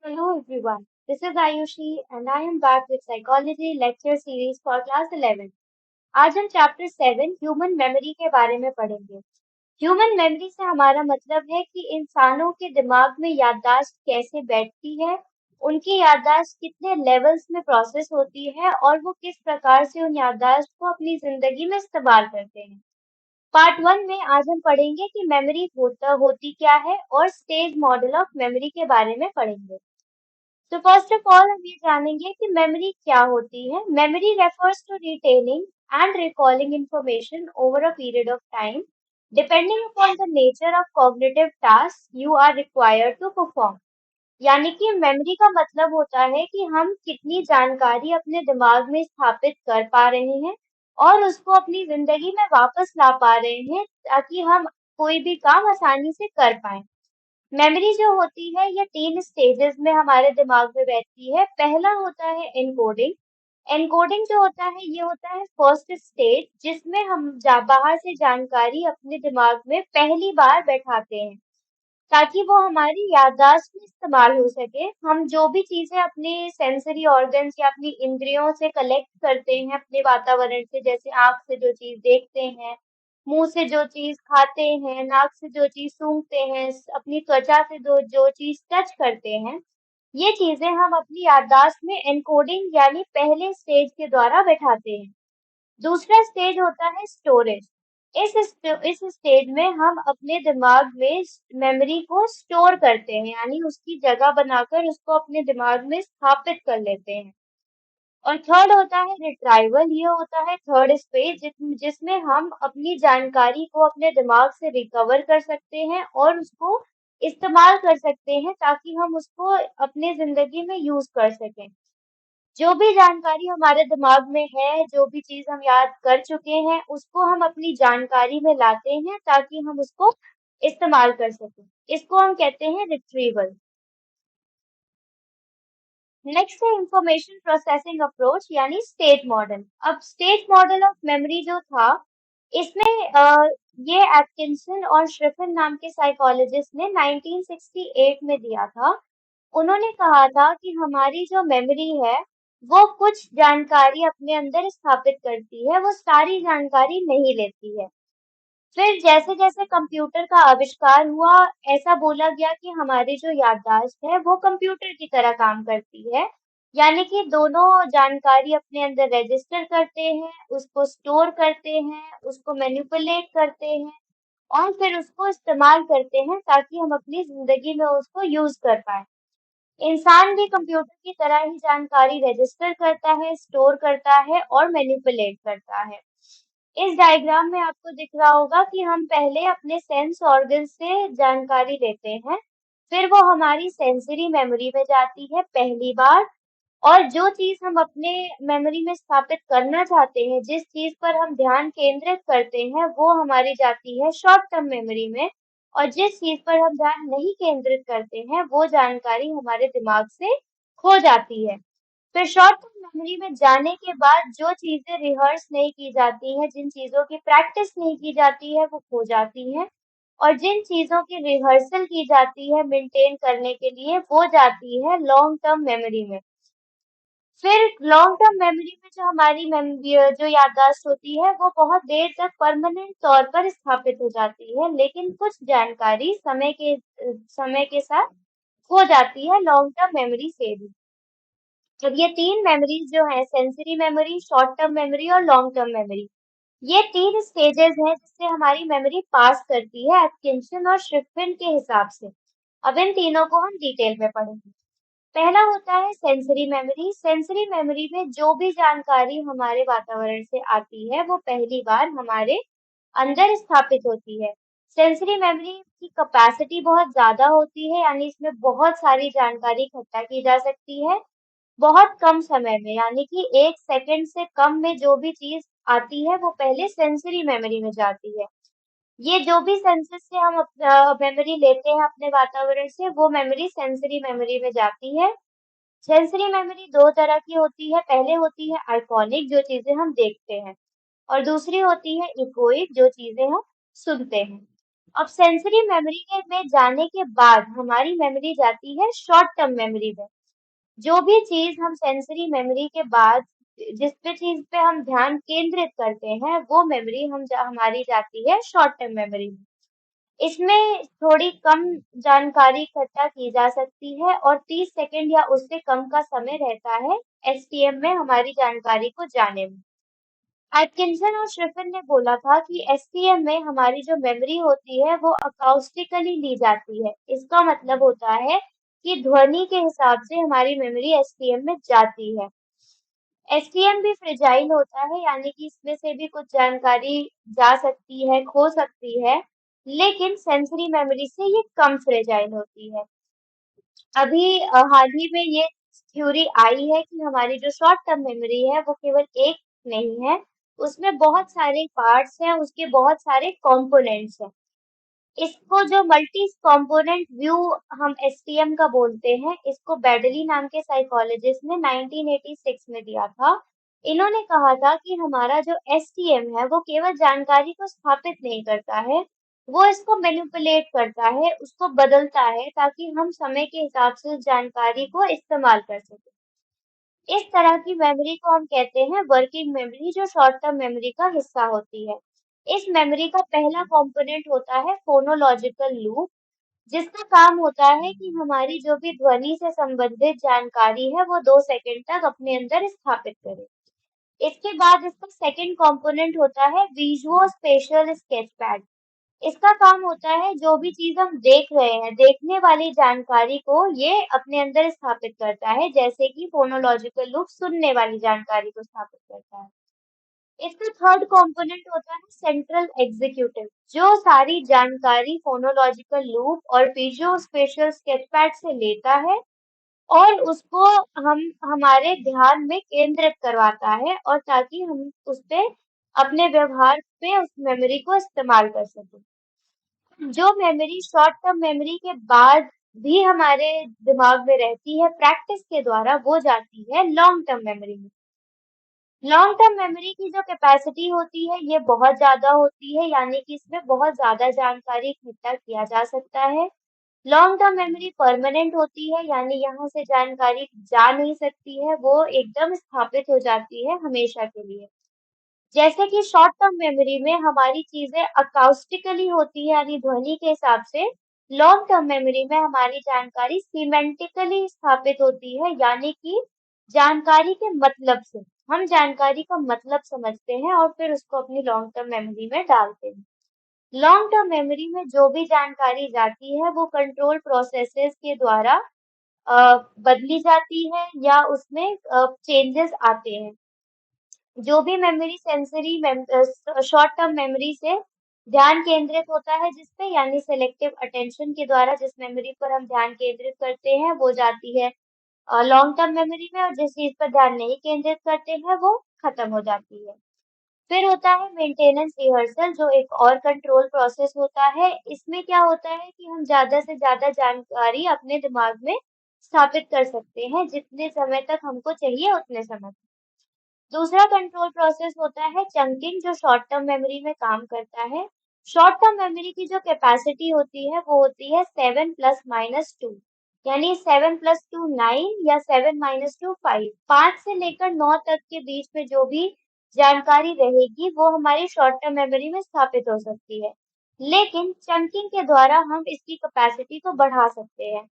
Hello everyone, this is Ayushi and I am back with Psychology lecture series for class 11. आज हम chapter 7 human memory के बारे में पढ़ेंगे। ह्यूमन मेमोरी से हमारा मतलब है कि इंसानों के दिमाग में याददाश्त कैसे बैठती है, उनकी याददाश्त कितने लेवल्स में प्रोसेस होती है और वो किस प्रकार से उन याददाश्त को अपनी जिंदगी में इस्तेमाल करते हैं। पार्ट 1 में आज हम पढ़ेंगे कि मेमोरी होती क्या है और स्टेज मॉडल ऑफ मेमोरी के बारे में पढ़ेंगे। तो फर्स्ट ऑफ ऑल हम ये जानेंगे कि मेमोरी क्या होती है। Memory refers to retaining and recalling information over a period of time depending upon the nature of cognitive task you are required to perform. यानी कि मेमोरी का मतलब होता है कि हम कितनी जानकारी अपने दिमाग में स्थापित कर पा रहे हैं और उसको अपनी जिंदगी में वापस ला पा रहे हैं ताकि हम कोई भी काम आसानी से कर पाए। मेमोरी जो होती है ये 3 स्टेजेस में हमारे दिमाग में रहती है। पहला होता है एनकोडिंग। एनकोडिंग जो होता है ये होता है फर्स्ट स्टेज जिसमें हम बाहर से जानकारी अपने दिमाग में पहली बार बैठाते हैं ताकि वो हमारी याददाश्त में इस्तेमाल हो सके। हम जो भी चीजें अपने सेंसरी ऑर्गन्स या अपनी इंद्रियों से कलेक्ट करते हैं अपने वातावरण से, जैसे आँख से जो चीज देखते हैं, मुंह से जो चीज खाते हैं, नाक से जो चीज सूंघते हैं, अपनी त्वचा से जो जो चीज टच करते हैं, ये चीजें हम अपनी याददाश्त में एनकोडिंग यानी पहले स्टेज के द्वारा बैठाते हैं। दूसरा स्टेज होता है स्टोरेज। इस स्टेज में हम अपने दिमाग में मेमोरी को स्टोर करते हैं यानी उसकी जगह बनाकर उसको अपने दिमाग में स्थापित कर लेते हैं। और थर्ड होता है रिट्राइवल। ये होता है थर्ड स्टेज जिसमें हम अपनी जानकारी को अपने दिमाग से रिकवर कर सकते हैं और उसको इस्तेमाल कर सकते हैं ताकि हम उसको अपने जिंदगी में यूज कर सकें। जो भी जानकारी हमारे दिमाग में है, जो भी चीज हम याद कर चुके हैं, उसको हम अपनी जानकारी में लाते हैं ताकि हम उसको इस्तेमाल कर सकें। इसको हम कहते हैं रिट्रीवल। नेक्स्ट है इंफॉर्मेशन प्रोसेसिंग अप्रोच यानी स्टेट मॉडल। अब स्टेट मॉडल ऑफ मेमोरी जो था, इसमें ये एटकिंसन और श्रिफिन नाम के साइकोलॉजिस्ट ने 1968 में दिया था। उन्होंने कहा था कि हमारी जो मेमोरी है वो कुछ जानकारी अपने अंदर स्थापित करती है, वो सारी जानकारी नहीं लेती है। फिर जैसे जैसे कंप्यूटर का आविष्कार हुआ, ऐसा बोला गया कि हमारी जो याददाश्त है वो कंप्यूटर की तरह काम करती है। यानी कि दोनों जानकारी अपने अंदर रजिस्टर करते हैं, उसको स्टोर करते हैं, उसको मैनिपुलेट करते हैं और फिर उसको इस्तेमाल करते हैं ताकि हम अपनी जिंदगी में उसको यूज कर पाए। इंसान भी कंप्यूटर की तरह ही जानकारी रजिस्टर करता है, स्टोर करता है और मैनिपुलेट करता है। इस डायग्राम में आपको दिख रहा होगा कि हम पहले अपने सेंस ऑर्गन से जानकारी लेते हैं, फिर वो हमारी सेंसरी मेमोरी में जाती है पहली बार, और जो चीज हम अपने मेमोरी में स्थापित करना चाहते हैं, जिस चीज पर हम ध्यान केंद्रित करते हैं, वो हमारी जाती है शॉर्ट टर्म मेमोरी में, और जिस चीज पर हम ध्यान नहीं केंद्रित करते हैं, वो जानकारी हमारे दिमाग से खो जाती है। फिर शॉर्ट टर्म मेमोरी में जाने के बाद जो चीजें रिहर्स नहीं की जाती हैं, जिन चीजों की प्रैक्टिस नहीं की जाती है, वो खो जाती हैं, और जिन चीजों की रिहर्सल की जाती है मेंटेन करने के लिए, वो जाती है लॉन्ग टर्म मेमोरी में। फिर लॉन्ग टर्म मेमोरी में जो हमारी मेमोरी जो याददाश्त होती है वो बहुत देर तक परमानेंट तौर पर स्थापित हो जाती है, लेकिन कुछ जानकारी समय के साथ खो जाती है लॉन्ग टर्म मेमोरी से भी। अब ये 3 मेमोरीज जो हैं, sensory memory, short term memory और लॉन्ग टर्म मेमोरी, ये 3 स्टेजेस हैं जिससे हमारी मेमोरी पास करती है एटकिंसन और श्रिफिन के हिसाब से। अब इन तीनों को हम डिटेल में पढ़ेंगे। पहला होता है सेंसरी मेमोरी। सेंसरी मेमोरी में जो भी जानकारी हमारे वातावरण से आती है वो पहली बार हमारे अंदर स्थापित होती है। सेंसरी मेमोरी की कैपेसिटी बहुत ज्यादा होती है, यानी इसमें बहुत सारी जानकारी इकट्ठा की जा सकती है बहुत कम समय में, यानी कि 1 सेकंड से कम में जो भी चीज आती है वो पहले सेंसरी मेमोरी में जाती है। ये जो भी सेंसेस से हम मेमोरी लेते हैं अपने वातावरण से, वो मेमोरी सेंसरी मेमोरी में जाती है। सेंसरी मेमोरी 2 तरह की होती है। पहले होती है आइकॉनिक, जो चीजें हम देखते हैं, और दूसरी होती है इकोइक, जो चीजें हम सुनते हैं। अब सेंसरी मेमोरी में जाने के बाद हमारी मेमोरी जाती है शॉर्ट टर्म मेमोरी में। जो भी चीज हम सेंसरी मेमोरी के बाद जिस पे चीज पे हम ध्यान केंद्रित करते हैं वो मेमोरी हमारी जाती है शॉर्ट टर्म मेमोरी में। इसमें थोड़ी कम जानकारी इकट्ठा की जा सकती है और 30 सेकंड या उससे कम का समय रहता है एसटीएम में हमारी जानकारी को जाने में। एटकिंसन और श्रिफिन ने बोला था कि एसटीएम में हमारी जो मेमोरी होती है वो अकाउस्टिकली ली जाती है। इसका मतलब होता है कि ध्वनि के हिसाब से हमारी मेमोरी एसटीएम में जाती है। एसटीएम भी फ्रेजाइल होता है, यानी कि इसमें से भी कुछ जानकारी जा सकती है, खो सकती है, लेकिन सेंसरी मेमोरी से ये कम फ्रेजाइल होती है। अभी हाल ही में ये थ्योरी आई है कि हमारी जो शॉर्ट टर्म मेमोरी है वो केवल एक नहीं है, उसमें बहुत सारे पार्ट्स हैं, उसके बहुत सारे कंपोनेंट्स हैं। इसको जो मल्टी कंपोनेंट व्यू हम एसटीएम का बोलते हैं, इसको बेडली नाम के साइकोलॉजिस्ट ने 1986 में दिया था। इन्होंने कहा था कि हमारा जो एसटीएम है वो केवल जानकारी को स्थापित नहीं करता है, वो इसको मैनिपुलेट करता है, उसको बदलता है ताकि हम समय के हिसाब से उस जानकारी को इस्तेमाल कर सकें। इस तरह की मेमोरी को हम कहते हैं वर्किंग मेमोरी, जो शॉर्ट टर्म मेमोरी का हिस्सा होती है। इस मेमोरी का पहला कंपोनेंट होता है फोनोलॉजिकल लूप, जिसका काम होता है कि हमारी जो भी ध्वनि से संबंधित जानकारी है वो 2 सेकंड तक अपने अंदर स्थापित करे। इसके बाद इसका सेकंड कंपोनेंट होता है विजुओ स्पेशल स्केच पैड। इसका काम होता है जो भी चीज हम देख रहे हैं, देखने वाली जानकारी को ये अपने अंदर स्थापित करता है, जैसे कि फोनोलॉजिकल लूप सुनने वाली जानकारी को स्थापित करता है। इसका थर्ड कंपोनेंट होता है सेंट्रल एग्जीक्यूटिव, जो सारी जानकारी फोनोलॉजिकल लूप और विजुओ स्पेशल स्केचपैड से लेता है और उसको हम हमारे ध्यान में केंद्रित करवाता है, और ताकि हम उस पे अपने व्यवहार पे उस मेमोरी को इस्तेमाल कर सकें। जो मेमोरी शॉर्ट टर्म मेमोरी के बाद भी हमारे दिमाग में रहती है प्रैक्टिस के द्वारा, वो जाती है लॉन्ग टर्म मेमोरी में। लॉन्ग टर्म मेमोरी की जो कैपेसिटी होती है ये बहुत ज़्यादा होती है, यानी कि इसमें बहुत ज़्यादा जानकारी इकट्ठा किया जा सकता है। लॉन्ग टर्म मेमोरी परमानेंट होती है, यानी यहाँ से जानकारी जा नहीं सकती है, वो एकदम स्थापित हो जाती है हमेशा के लिए। जैसे कि शॉर्ट टर्म मेमोरी में हमारी चीजें अकाउस्टिकली होती है, यानी ध्वनि के हिसाब से। लॉन्ग टर्म मेमोरी में हमारी जानकारी सीमेंटिकली स्थापित होती है, यानी कि जानकारी के मतलब से। हम जानकारी का मतलब समझते हैं और फिर उसको अपनी लॉन्ग टर्म मेमोरी में डालते हैं। लॉन्ग टर्म मेमोरी में जो भी जानकारी जाती है वो कंट्रोल प्रोसेसेस के द्वारा बदली जाती है या उसमें चेंजेस आते हैं। जो भी मेमोरी शॉर्ट टर्म मेमोरी से ध्यान केंद्रित होता है जिस पे, यानी सेलेक्टिव अटेंशन के द्वारा जिस मेमोरी पर हम ध्यान केंद्रित करते हैं वो जाती है लॉन्ग टर्म मेमोरी में, और जिस चीज पर ध्यान नहीं केंद्रित करते हैं वो खत्म हो जाती है। फिर होता है मेंटेनेंस रिहर्सल, जो एक और कंट्रोल प्रोसेस होता है। इसमें क्या होता है कि हम ज्यादा से ज्यादा जानकारी अपने दिमाग में स्थापित कर सकते हैं, जितने समय तक हमको चाहिए उतने समय तक। दूसरा कंट्रोल प्रोसेस होता है चंकिंग, जो शॉर्ट टर्म मेमोरी में काम करता है। शॉर्ट टर्म मेमोरी की जो कैपेसिटी होती है वो होती है 7 ± 2, यानी 7 + 2 9 या 7 - 2 5। 5 से लेकर 9 तक के बीच में जो भी जानकारी रहेगी वो हमारी शॉर्ट टर्म मेमोरी में स्थापित हो सकती है, लेकिन चंकिंग के द्वारा हम इसकी कैपेसिटी को बढ़ा सकते हैं।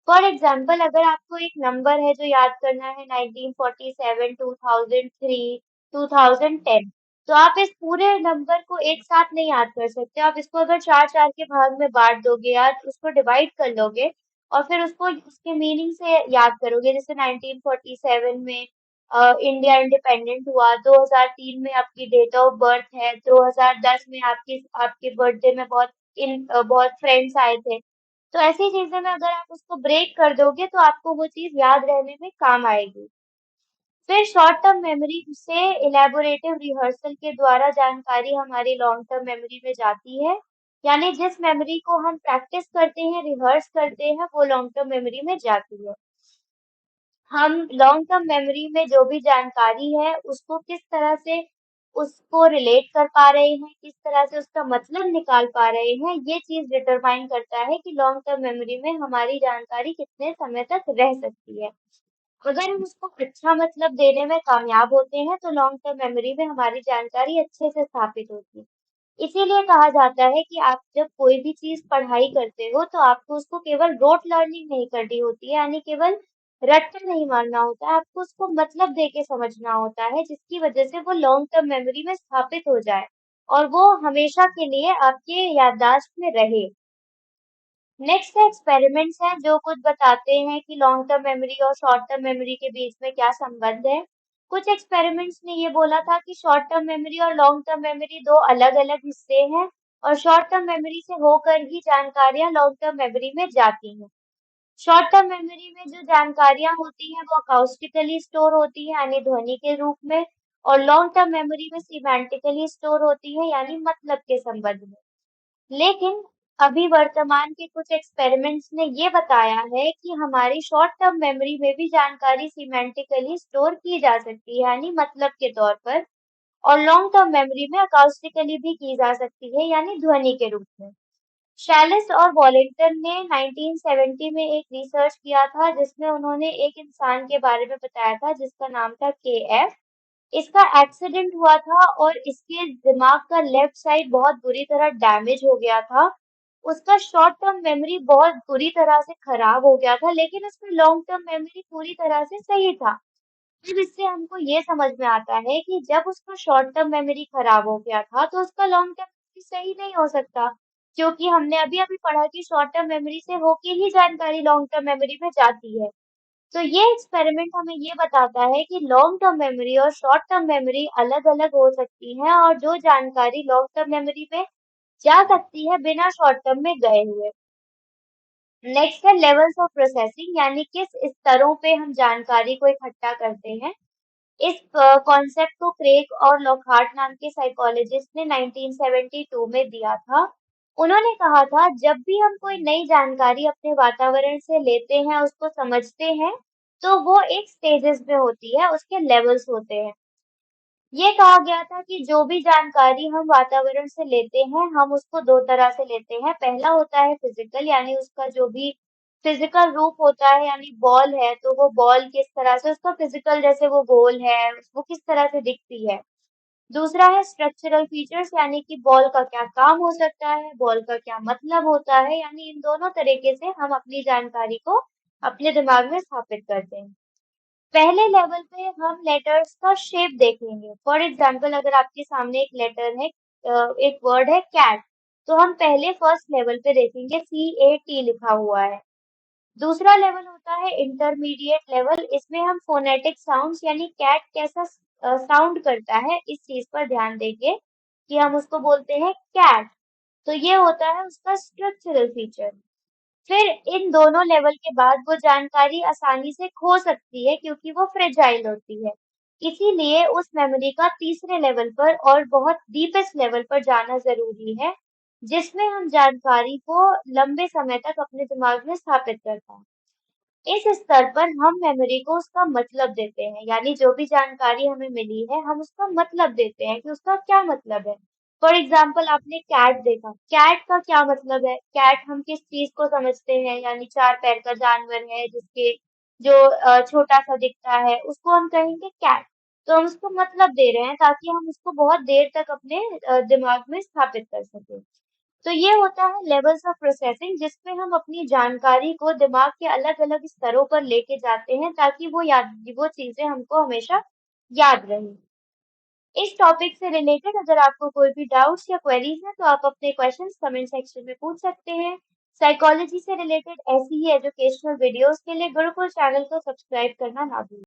फॉर एग्जाम्पल, अगर आपको एक नंबर है जो याद करना है 1947, 2003, 2010, तो आप इस पूरे नंबर को एक साथ नहीं याद कर सकते। आप इसको अगर चार चार के भाग में बांट दोगे या उसको डिवाइड कर लोगे और फिर उसको उसके मीनिंग से याद करोगे, जैसे 1947 में इंडिया इंडिपेंडेंट हुआ, 2003 में आपकी डेट ऑफ बर्थ है, 2010 में आपकी आपके बर्थडे में बहुत फ्रेंड्स आए थे। तो ऐसी चीजें में अगर आप उसको ब्रेक कर दोगे तो आपको वो चीज याद रहने में काम आएगी। फिर शॉर्ट टर्म मेमोरी से इलेबोरेटिव रिहर्सल के द्वारा जानकारी हमारी लॉन्ग टर्म मेमोरी में जाती है, यानी जिस मेमोरी को हम प्रैक्टिस करते हैं, रिहर्स करते हैं, वो लॉन्ग टर्म मेमोरी में जाती है। हम लॉन्ग टर्म मेमोरी में जो भी जानकारी है उसको किस तरह से उसको रिलेट कर पा रहे हैं, किस तरह से उसका मतलब निकाल पा रहे हैं, ये चीज डिटरमाइन करता है कि लॉन्ग टर्म मेमोरी में हमारी जानकारी कितने समय तक रह सकती है। अगर हम उसको अच्छा मतलब देने में कामयाब होते हैं तो लॉन्ग टर्म मेमोरी में हमारी जानकारी अच्छे से स्थापित होती है। इसीलिए कहा जाता है कि आप जब कोई भी चीज पढ़ाई करते हो तो आपको उसको केवल रोट लर्निंग नहीं करनी होती है, यानी केवल रट्टा नहीं मारना होता है, आपको उसको मतलब दे के समझना होता है, जिसकी वजह से वो लॉन्ग टर्म मेमोरी में स्थापित हो जाए और वो हमेशा के लिए आपके याददाश्त में रहे। नेक्स्ट एक्सपेरिमेंट्स हैं जो कुछ बताते हैं कि लॉन्ग टर्म मेमोरी और शॉर्ट टर्म मेमोरी के बीच में क्या संबंध है। कुछ एक्सपेरिमेंट्स ने ये बोला था कि शॉर्ट टर्म मेमोरी और लॉन्ग टर्म मेमोरी दो अलग-अलग हिस्से हैं और शॉर्ट टर्म मेमोरी से होकर ही जानकारियां लॉन्ग टर्म मेमोरी में जाती हैं। शॉर्ट टर्म मेमोरी में जो जानकारियां होती हैं वो अकाउस्टिकली स्टोर होती है यानी ध्वनि के रूप में, और लॉन्ग टर्म मेमोरी में सिमेंटिकली स्टोर होती है यानी मतलब के संबंध में। लेकिन अभी वर्तमान के कुछ एक्सपेरिमेंट्स ने ये बताया है कि हमारी शॉर्ट टर्म मेमोरी में भी जानकारी सिमेंटिकली स्टोर की जा सकती है यानी मतलब के तौर पर, और लॉन्ग टर्म मेमोरी में अकाउस्टिकली भी की जा सकती है यानी ध्वनि के रूप में। शैलिस और वॉलिंगटन ने 1970 में एक रिसर्च किया था जिसमें उन्होंने एक इंसान के बारे में बताया था जिसका नाम था KF। इसका एक्सीडेंट हुआ था और इसके दिमाग का लेफ्ट साइड बहुत बुरी तरह डैमेज हो गया था। उसका शॉर्ट टर्म मेमोरी बहुत बुरी तरह से खराब हो गया था, लेकिन उसका लॉन्ग टर्म मेमोरी पूरी तरह से सही था। अब इससे हमको ये समझ में आता है कि जब उसका शॉर्ट टर्म मेमोरी खराब हो गया था, तो उसका लॉन्ग टर्म मेमोरी सही नहीं हो सकता, क्योंकि हमने अभी-अभी पढ़ा कि शॉर्ट टर्म मेमोरी से होके ही जानकारी लॉन्ग टर्म मेमोरी में जाती है। तो ये एक्सपेरिमेंट हमें ये बताता है कि लॉन्ग टर्म मेमोरी और शॉर्ट टर्म मेमोरी अलग-अलग हो सकती है और जो जानकारी लॉन्ग टर्म मेमोरी में जा सकती है बिना शॉर्ट टर्म में गए हुए। नेक्स्ट है लेवल्स ऑफ प्रोसेसिंग, यानी किस स्तरों पे हम जानकारी को इकट्ठा करते हैं। इस कॉन्सेप्ट को क्रेग और लॉकहार्ट नाम के साइकोलॉजिस्ट ने 1972 में दिया था। उन्होंने कहा था जब भी हम कोई नई जानकारी अपने वातावरण से लेते हैं, उसको समझते हैं, तो वो एक स्टेजेस में होती है, उसके लेवल्स होते हैं। ये कहा गया था कि जो भी जानकारी हम वातावरण से लेते हैं, हम उसको दो तरह से लेते हैं। पहला होता है फिजिकल, यानी उसका जो भी फिजिकल रूप होता है, यानी बॉल है तो वो बॉल किस तरह से उसका फिजिकल, जैसे वो गोल है, वो किस तरह से दिखती है। दूसरा है स्ट्रक्चरल फीचर्स, यानी कि बॉल का क्या काम हो सकता है, बॉल का क्या मतलब होता है, यानी इन दोनों तरीके से हम अपनी जानकारी को अपने दिमाग में स्थापित करते हैं। पहले लेवल पे हम लेटर्स का शेप देखेंगे। फॉर एग्जाम्पल अगर आपके सामने एक लेटर है, एक वर्ड है कैट, तो हम पहले फर्स्ट लेवल पे देखेंगे CAT लिखा हुआ है। दूसरा लेवल होता है इंटरमीडिएट लेवल, इसमें हम फोनेटिक साउंड्स यानी कैट कैसा साउंड करता है इस चीज पर ध्यान देंगे कि हम उसको बोलते हैं कैट। तो ये होता है उसका स्ट्रक्चरल फीचर। फिर इन दोनों लेवल के बाद वो जानकारी आसानी से खो सकती है क्योंकि वो फ्रेजाइल होती है। इसीलिए उस मेमोरी का तीसरे लेवल पर और बहुत डीपेस्ट लेवल पर जाना जरूरी है, जिसमें हम जानकारी को लंबे समय तक अपने दिमाग में स्थापित कर पाएं। इस स्तर पर हम मेमोरी को उसका मतलब देते हैं, यानी जो भी जानकारी हमें मिली है हम उसका मतलब देते हैं कि उसका क्या मतलब है। फॉर एग्जाम्पल आपने कैट देखा, कैट का क्या मतलब है, कैट हम किस चीज को समझते हैं, यानी चार पैर का जानवर है जिसके जो छोटा सा दिखता है उसको हम कहेंगे कैट। तो हम उसको मतलब दे रहे हैं ताकि हम उसको बहुत देर तक अपने दिमाग में स्थापित कर सकें। तो ये होता है लेवल्स ऑफ प्रोसेसिंग, जिसमें हम अपनी जानकारी को दिमाग के अलग-अलग स्तरों पर लेके जाते हैं ताकि वो चीजें हमको हमेशा याद रहें। इस टॉपिक से रिलेटेड अगर आपको कोई भी डाउट्स या क्वेरीज हैं तो आप अपने क्वेश्चंस कमेंट सेक्शन में पूछ सकते हैं। साइकोलॉजी से रिलेटेड ऐसी ही एजुकेशनल वीडियोस के लिए गुरुकुल चैनल को सब्सक्राइब करना ना भूलें।